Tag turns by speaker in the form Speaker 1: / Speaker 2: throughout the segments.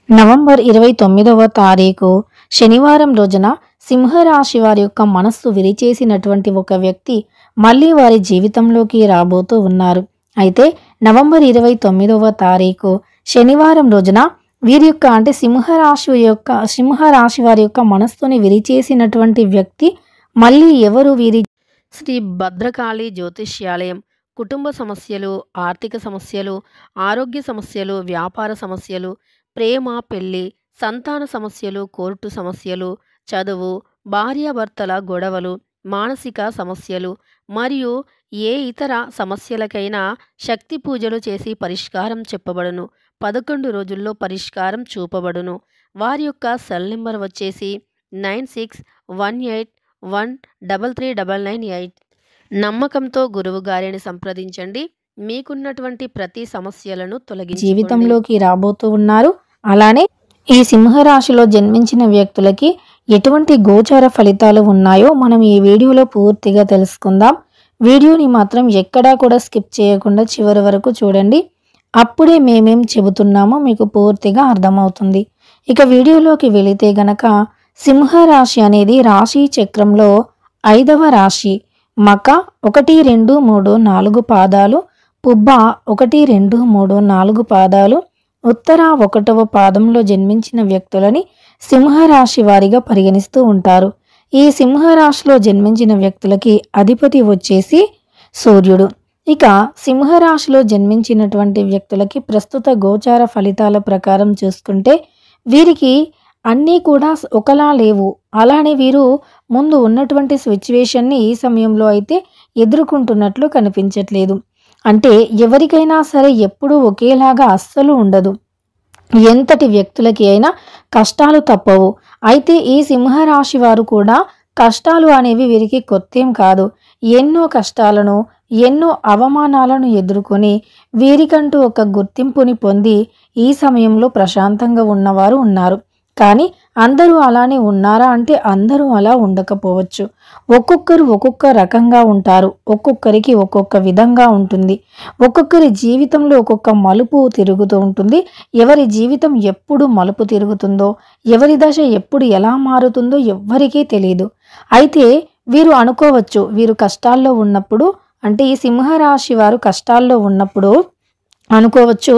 Speaker 1: November 29వ తారీఖు శనివారం రోజున సింహరాశి వారి యొక్క మనస్సు విరిచేసినటువంటి ఒక వ్యక్తి మళ్ళీ వారి జీవితంలోకి రాబోతూ ఉన్నారు. అయితే నవంబర్ 29వ తారీఖు శనివారం రోజున వీరి యొక్క సింహరాశి వారి యొక్క మనస్సుని విరిచేసినటువంటి వ్యక్తి మళ్ళీ ఎవరు? వీరి శ్రీ భద్రకాళి జ్యోతిష్యాలయం కుటుంబ సమస్యలు, ఆర్థిక సమస్యలు, ఆరోగ్య సమస్యలు, వ్యాపార సమస్యలు, ప్రేమ, పెళ్లి, సంతాన సమస్యలు, కోర్టు సమస్యలు, చదువు, భార్యాభర్తల గొడవలు, మానసిక సమస్యలు మరియు ఏ ఇతర సమస్యలకైనా శక్తి పూజలు చేసి పరిష్కారం చెప్పబడును. 11 రోజుల్లో పరిష్కారం చూపబడును. వారి యొక్క సెల్ నెంబర్ వచ్చేసి 9618133998. నమ్మకంతో గురువు గారిని సంప్రదించండి. మీకున్నటువంటి ప్రతి సమస్యలను తొలగించి జీవితంలోకి రాబోతూ ఉన్నారు. అలానే ఈ సింహరాశిలో జన్మించిన వ్యక్తులకి ఎటువంటి గోచార ఫలితాలు ఉన్నాయో మనం ఈ వీడియోలో పూర్తిగా తెలుసుకుందాం. వీడియోని మాత్రం ఎక్కడా కూడా స్కిప్ చేయకుండా చివరి వరకు చూడండి. అప్పుడే మేమేం చెబుతున్నామో మీకు పూర్తిగా అర్థమవుతుంది. ఇక వీడియోలోకి వెళితే గనక సింహరాశి అనేది రాశి చక్రంలో 5వ రాశి. మక 1, 2, 3, 4 పాదాలు, పుబ్బ 1, 2, 3, 4 పాదాలు, ఉత్తర 1వ పాదంలో జన్మించిన వ్యక్తులని సింహరాశి వారిగా పరిగణిస్తూ ఉంటారు. ఈ సింహరాశిలో జన్మించిన వ్యక్తులకి అధిపతి వచ్చేసి సూర్యుడు. ఇక సింహరాశిలో జన్మించినటువంటి వ్యక్తులకి ప్రస్తుత గోచార ఫలితాల ప్రకారం చూసుకుంటే వీరికి అన్నీ కూడా ఒకలా లేవు. అలానే వీరు ముందు ఉన్నటువంటి సిచ్యువేషన్ని ఈ సమయంలో అయితే ఎదుర్కొంటున్నట్లు కనిపించట్లేదు. అంటే ఎవరికైనా సరే ఎప్పుడూ ఒకేలాగా అస్సలు ఉండదు. ఎంతటి వ్యక్తులకి అయినా కష్టాలు తప్పవు. అయితే ఈ సింహరాశి వారు కూడా కష్టాలు అనేవి వీరికి కొత్తేం కాదు. ఎన్నో కష్టాలను, ఎన్నో అవమానాలను ఎదుర్కొని వీరికంటూ ఒక గుర్తింపుని పొంది ఈ సమయంలో ప్రశాంతంగా ఉన్నవారు ఉన్నారు. కానీ అందరూ అలానే ఉన్నారా అంటే అందరూ అలా ఉండకపోవచ్చు. ఒక్కొక్కరు ఒక్కొక్క రకంగా ఉంటారు. ఒక్కొక్కరికి ఒక్కొక్క విధంగా ఉంటుంది. ఒక్కొక్కరి జీవితంలో ఒక్కొక్క మలుపు తిరుగుతూ ఉంటుంది. ఎవరి జీవితం ఎప్పుడు మలుపు తిరుగుతుందో, ఎవరి దశ ఎప్పుడు ఎలా మారుతుందో ఎవ్వరికీ తెలియదు. అయితే వీరు అనుకోవచ్చు, వీరు కష్టాల్లో ఉన్నప్పుడు, అంటే ఈ సింహరాశి వారు కష్టాల్లో ఉన్నప్పుడు అనుకోవచ్చు,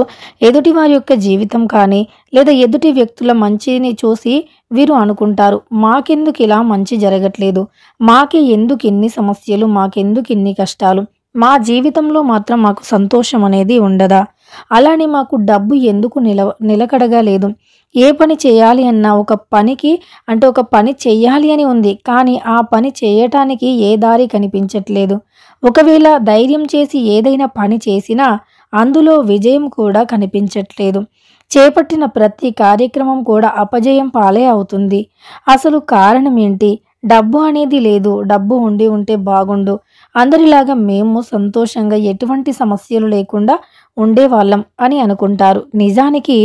Speaker 1: ఎదుటి వారి యొక్క జీవితం కానీ లేదా ఎదుటి వ్యక్తుల మంచిని చూసి వీరు అనుకుంటారు, మాకెందుకు ఇలా మంచి జరగట్లేదు, మాకే ఎందుకు ఇన్ని సమస్యలు, మాకెందుకు ఇన్ని కష్టాలు, మా జీవితంలో మాత్రం మాకు సంతోషం అనేది ఉండదా, అలానే మాకు డబ్బు ఎందుకు నిలకడగా లేదు, ఏ పని చేయాలి అన్నా ఒక పనికి అంటే ఒక పని చెయ్యాలి అని ఉంది, కానీ ఆ పని చేయటానికి ఏ దారి కనిపించట్లేదు, ఒకవేళ ధైర్యం చేసి ఏదైనా పని చేసినా అందులో విజయం కూడా కనిపించట్లేదు, చేపట్టిన ప్రతి కార్యక్రమం కూడా అపజయం పాలే అవుతుంది. అసలు కారణం ఏంటి? డబ్బు అనేది లేదు. డబ్బు ఉంటే బాగుండు, అందరిలాగా మేము సంతోషంగా ఎటువంటి సమస్యలు లేకుండా ఉండేవాళ్ళం అని అనుకుంటారు. నిజానికి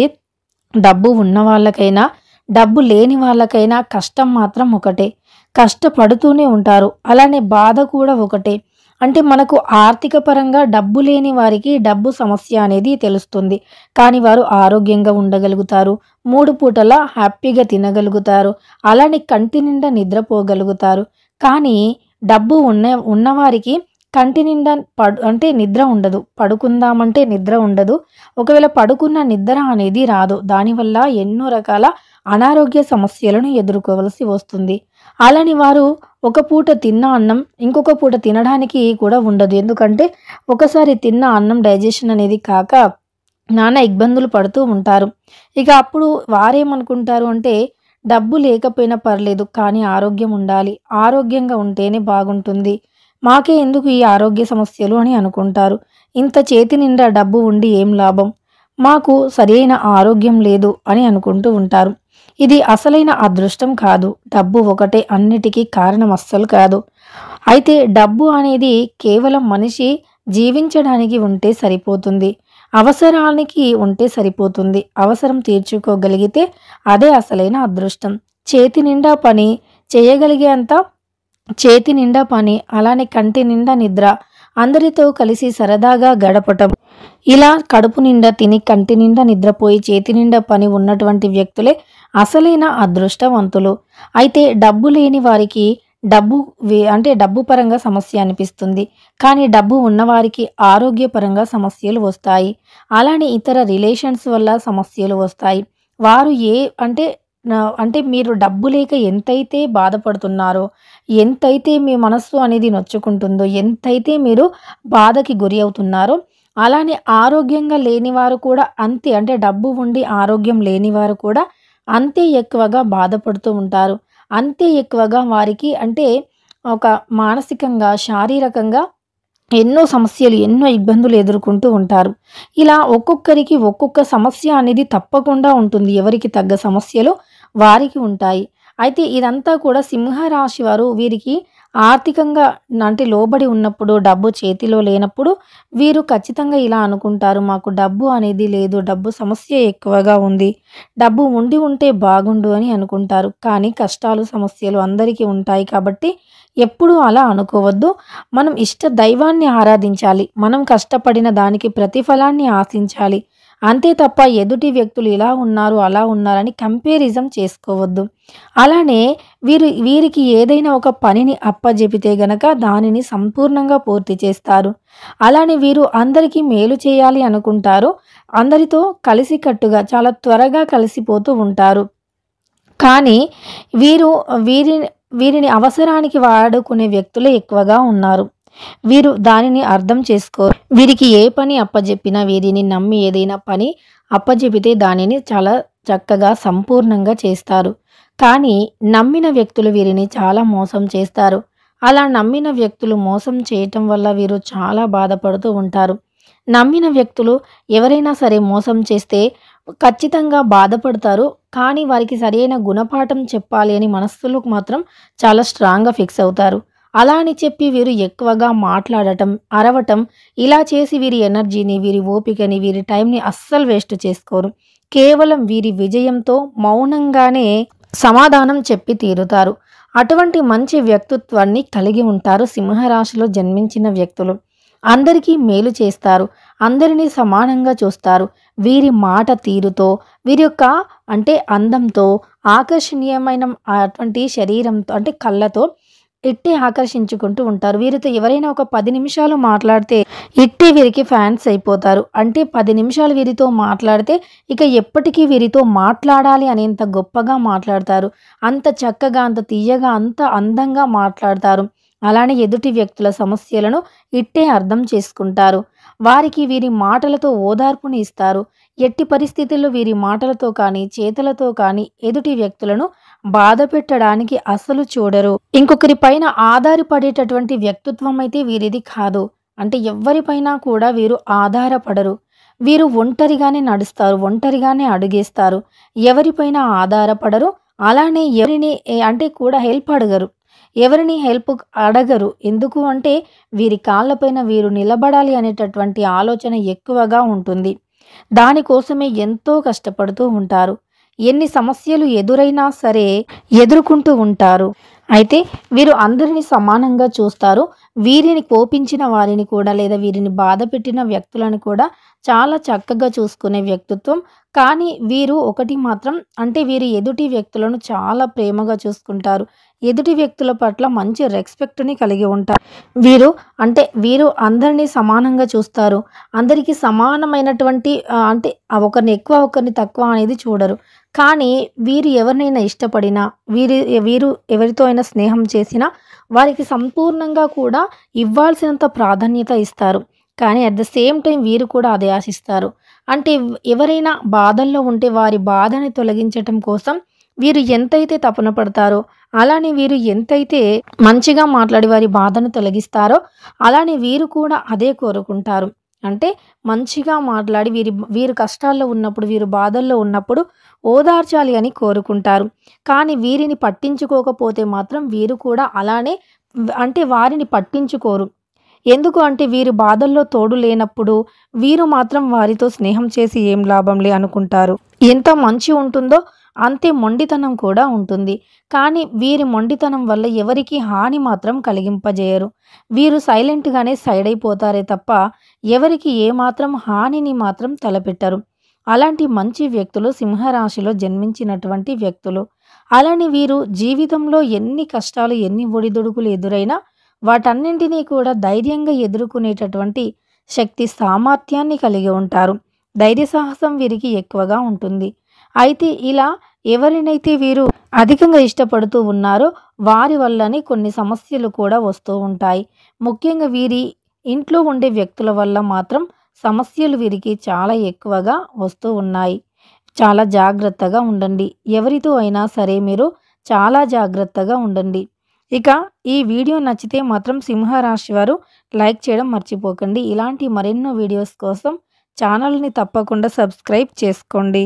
Speaker 1: డబ్బు ఉన్న వాళ్ళకైనా డబ్బు లేని వాళ్ళకైనా కష్టం మాత్రం ఒకటే. కష్టపడుతూనే ఉంటారు. అలానే బాధ కూడా ఒకటే. అంటే మనకు ఆర్థిక పరంగా డబ్బు లేని వారికి డబ్బు సమస్య అనేది తెలుస్తుంది. కానీ వారు ఆరోగ్యంగా ఉండగలుగుతారు. 3 పూటలా హ్యాపీగా తినగలుగుతారు. అలానే కంటి నిండా నిద్రపోగలుగుతారు. కానీ డబ్బు ఉన్నవారికి కంటి నిండా అంటే నిద్ర ఉండదు. పడుకుందామంటే నిద్ర ఉండదు. ఒకవేళ పడుకున్న నిద్ర అనేది రాదు. దానివల్ల ఎన్నో రకాల అనారోగ్య సమస్యలను ఎదుర్కోవలసి వస్తుంది. అలాని వారు ఒక పూట తిన్న అన్నం ఇంకొక పూట తినడానికి కూడా ఉండదు. ఎందుకంటే ఒకసారి తిన్న అన్నం డైజెషన్ అనేది కాక నానా ఇబ్బందులు పడుతూ ఉంటారు. ఇక అప్పుడు వారేమనుకుంటారు అంటే డబ్బు లేకపోయినా పర్లేదు, కానీ ఆరోగ్యం ఉండాలి, ఆరోగ్యంగా ఉంటేనే బాగుంటుంది, మాకే ఎందుకు ఈ ఆరోగ్య సమస్యలు అని అనుకుంటారు. ఇంత చేతి నిండా డబ్బు ఉండి ఏం లాభం, మాకు సరైన ఆరోగ్యం లేదు అని అనుకుంటూ ఉంటారు. ఇది అసలైన అదృష్టం కాదు. డబ్బు ఒకటే అన్నిటికీ కారణం అస్సలు కాదు. అయితే డబ్బు అనేది కేవలం మనిషి జీవించడానికి ఉంటే సరిపోతుంది, అవసరానికి ఉంటే సరిపోతుంది. అవసరం తీర్చుకోగలిగితే అదే అసలైన అదృష్టం. చేతి నిండా పని చేయగలిగేంత చేతి నిండా పని, అలానే కంటి నిండా నిద్ర, అందరితో కలిసి సరదాగా గడపటం, ఇలా కడుపు నిండా తిని కంటి నిండా నిద్రపోయి చేతి నిండా పని ఉన్నటువంటి వ్యక్తులే అసలైన అదృష్టవంతులు. అయితే డబ్బు లేని వారికి డబ్బు పరంగా సమస్య అనిపిస్తుంది. కానీ డబ్బు ఉన్నవారికి ఆరోగ్యపరంగా సమస్యలు వస్తాయి. అలానే ఇతర రిలేషన్స్ వల్ల సమస్యలు వస్తాయి. వారు అంటే మీరు డబ్బు లేక ఎంతైతే బాధపడుతున్నారో, ఎంతైతే మీ మనస్సు అనేది నొచ్చుకుంటుందో, ఎంతైతే మీరు బాధకి గురి అవుతున్నారో, అలానే ఆరోగ్యంగా లేనివారు కూడా అంతే. అంటే డబ్బు ఉండి ఆరోగ్యం లేనివారు కూడా అంతే ఎక్కువగా బాధపడుతూ ఉంటారు. అంతే ఎక్కువగా వారికి ఒక మానసికంగా, శారీరకంగా ఎన్నో సమస్యలు, ఎన్నో ఇబ్బందులు ఎదుర్కొంటూ ఉంటారు. ఇలా ఒక్కొక్కరికి ఒక్కొక్క సమస్య అనేది తప్పకుండా ఉంటుంది. ఎవరికి తగ్గ సమస్యలు వారికి ఉంటాయి. అయితే ఇదంతా కూడా సింహరాశి వారు వీరికి ఆర్థికంగా లోబడి ఉన్నప్పుడు, డబ్బు చేతిలో లేనప్పుడు వీరు ఖచ్చితంగా ఇలా అనుకుంటారు. మాకు డబ్బు అనేది లేదు. డబ్బు సమస్య ఎక్కువగా ఉంది. డబ్బు ఉండి ఉంటే బాగుండు అని అనుకుంటారు. కానీ కష్టాలు, సమస్యలు అందరికీ ఉంటాయి కాబట్టి ఎప్పుడూ అలా అనుకోవద్దు. మనం ఇష్ట దైవాన్ని ఆరాధించాలి. మనం కష్టపడిన దానికి ప్రతిఫలాన్ని ఆశించాలి. అంతే తప్ప ఎదుటి వ్యక్తులు ఇలా ఉన్నారు, అలా ఉన్నారని కంపారిజన్ చేసుకోవద్దు. అలానే వీరికి ఏదైనా ఒక పనిని అప్పజెపితే గనక దానిని సంపూర్ణంగా పూర్తి చేస్తారు. అలానే వీరు అందరికీ మేలు చేయాలి అనుకుంటారు. అందరితో కలిసికట్టుగా చాలా త్వరగా కలిసిపోతూ ఉంటారు. కానీ వీరిని అవసరానికి వాడుకునే వ్యక్తులే ఎక్కువగా ఉన్నారు. వీరు దానిని అర్థం చేసుకోరు. వీరికి ఏ పని అప్పజెప్పినా, వీరిని నమ్మి ఏదైనా పని అప్పజెపితే దానిని చాలా చక్కగా సంపూర్ణంగా చేస్తారు. కానీ నమ్మిన వ్యక్తులు వీరిని చాలా మోసం చేస్తారు. అలా నమ్మిన వ్యక్తులు మోసం చేయటం వల్ల వీరు చాలా బాధపడుతూ ఉంటారు. నమ్మిన వ్యక్తులు ఎవరైనా సరే మోసం చేస్తే ఖచ్చితంగా బాధపడతారు. కానీ వారికి సరైన గుణపాఠం చెప్పాలి అని మనస్సులో మాత్రం చాలా స్ట్రాంగ్‌గా ఫిక్స్ అవుతారు. అలా అని చెప్పి వీరు ఎక్కువగా మాట్లాడటం, అరవటం ఇలా చేసి వీరి ఎనర్జీని, వీరి ఓపికని, వీరి టైంని అస్సలు వేస్ట్ చేసుకోరు. కేవలం వీరి విజయంతో మౌనంగానే సమాధానం చెప్పి తీరుతారు. అటువంటి మంచి వ్యక్తిత్వాన్ని కలిగి ఉంటారు సింహరాశిలో జన్మించిన వ్యక్తులు. అందరికీ మేలు చేస్తారు. అందరినీ సమానంగా చూస్తారు. వీరి మాట తీరుతో, వీరి యొక్క అందంతో, ఆకర్షణీయమైన అటువంటి శరీరంతో కళ్ళతో ఇట్టే ఆకర్షించుకుంటూ ఉంటారు. వీరితో ఎవరైనా ఒక 10 నిమిషాలు మాట్లాడితే ఇట్టే వీరికి ఫ్యాన్స్ అయిపోతారు. 10 నిమిషాలు వీరితో మాట్లాడితే ఇక ఎప్పటికీ వీరితో మాట్లాడాలి అనేంత గొప్పగా మాట్లాడతారు. అంత చక్కగా, అంత తీయగా, అంత అందంగా మాట్లాడతారు. అలానే ఎదుటి వ్యక్తుల సమస్యలను ఇట్టే అర్థం చేసుకుంటారు. వారికి వీరి మాటలతో ఓదార్పుని ఇస్తారు. ఎట్టి పరిస్థితుల్లో వీరి మాటలతో కానీ, చేతలతో కానీ ఎదుటి వ్యక్తులను బాధ పెట్టడానికి అస్సలు చూడరు. ఇంకొకరి పైన ఆధారపడేటటువంటి వ్యక్తిత్వం అయితే వీరిది కాదు. ఎవ్వరిపైన కూడా వీరు ఆధారపడరు. వీరు ఒంటరిగానే నడుస్తారు. ఒంటరిగానే అడుగేస్తారు. ఎవరిపైన ఆధారపడరు. అలానే ఎవరిని కూడా హెల్ప్ అడగరు. ఎవరిని హెల్ప్ అడగరు. ఎందుకు వీరి కాళ్ళపైన వీరు నిలబడాలి అనేటటువంటి ఆలోచన ఎక్కువగా ఉంటుంది. దానికోసమే ఎంతో కష్టపడుతూ ఉంటారు. ఎన్ని సమస్యలు ఎదురైనా సరే ఎదుర్కొంటూ ఉంటారు. అయితే వీరు అందరినీ సమానంగా చూస్తారు. వీరిని కోపించిన వారిని కూడా, లేదా వీరిని బాధ పెట్టిన వ్యక్తులను కూడా చాలా చక్కగా చూసుకునే వ్యక్తిత్వం. కానీ వీరు ఒకటి మాత్రం వీరు ఎదుటి వ్యక్తులను చాలా ప్రేమగా చూసుకుంటారు. ఎదుటి వ్యక్తుల పట్ల మంచి రెస్పెక్ట్‌ని కలిగి ఉంటారు. వీరు అందరినీ సమానంగా చూస్తారు. అందరికీ సమానమైనటువంటి ఒకరిని ఎక్కువ, ఒకరిని తక్కువ అనేది చూడరు. కానీ వీరు ఎవరినైనా ఇష్టపడినా, వీరు ఎవరితో అయినా స్నేహం చేసినా వారికి సంపూర్ణంగా కూడా ఇవ్వాల్సినంత ప్రాధాన్యత ఇస్తారు. కానీ అట్ ద సేమ్ టైం వీరు కూడా అదే ఆశిస్తారు. ఎవరైనా బాధల్లో ఉంటే వారి బాధని తొలగించటం కోసం వీరు ఎంతైతే తపన పడతారో, అలానే వీరు ఎంతైతే మంచిగా మాట్లాడి వారి బాధను తొలగిస్తారో, అలానే వీరు కూడా అదే కోరుకుంటారు. మంచిగా మాట్లాడి వీరు కష్టాల్లో ఉన్నప్పుడు, వీరు బాధల్లో ఉన్నప్పుడు ఓదార్చాలి అని కోరుకుంటారు. కానీ వీరిని పట్టించుకోకపోతే మాత్రం వీరు కూడా అలానే వారిని పట్టించుకోరు. ఎందుకు వీరు బాధల్లో తోడు లేనప్పుడు వీరు మాత్రం వారితో స్నేహం చేసి ఏం లాభంలే అనుకుంటారు. ఎంత మంచి ఉంటుందో అంతే మొండితనం కూడా ఉంటుంది. కానీ వీరి మొండితనం వల్ల ఎవరికీ హాని మాత్రం కలిగింపజేయరు. వీరు సైలెంట్‌గానే సైడ్ అయిపోతారే తప్ప ఎవరికి ఏమాత్రం హానిని మాత్రం తలపెట్టరు. అలాంటి మంచి వ్యక్తులు సింహరాశిలో జన్మించినటువంటి వ్యక్తులు. అలానే వీరు జీవితంలో ఎన్ని కష్టాలు, ఎన్ని ఒడిదుడుకులు ఎదురైనా వాటన్నింటినీ కూడా ధైర్యంగా ఎదుర్కొనేటటువంటి శక్తి, సామర్థ్యాన్ని కలిగి ఉంటారు. ధైర్య సాహసం వీరికి ఎక్కువగా ఉంటుంది. అయితే ఇలా ఎవరినైతే వీరు అధికంగా ఇష్టపడుతూ ఉన్నారో వారి వల్లనే కొన్ని సమస్యలు కూడా వస్తూ ఉంటాయి. ముఖ్యంగా వీరి ఇంట్లో ఉండే వ్యక్తుల వల్ల మాత్రం సమస్యలు వీరికి చాలా ఎక్కువగా వస్తూ ఉన్నాయి. చాలా జాగ్రత్తగా ఉండండి. ఎవరితో అయినా సరే మీరు చాలా జాగ్రత్తగా ఉండండి. ఇక ఈ వీడియో నచ్చితే మాత్రం సింహరాశి వారు లైక్ చేయడం మర్చిపోకండి. ఇలాంటి మరెన్నో వీడియోస్ కోసం ఛానల్ని తప్పకుండా సబ్స్క్రైబ్ చేసుకోండి.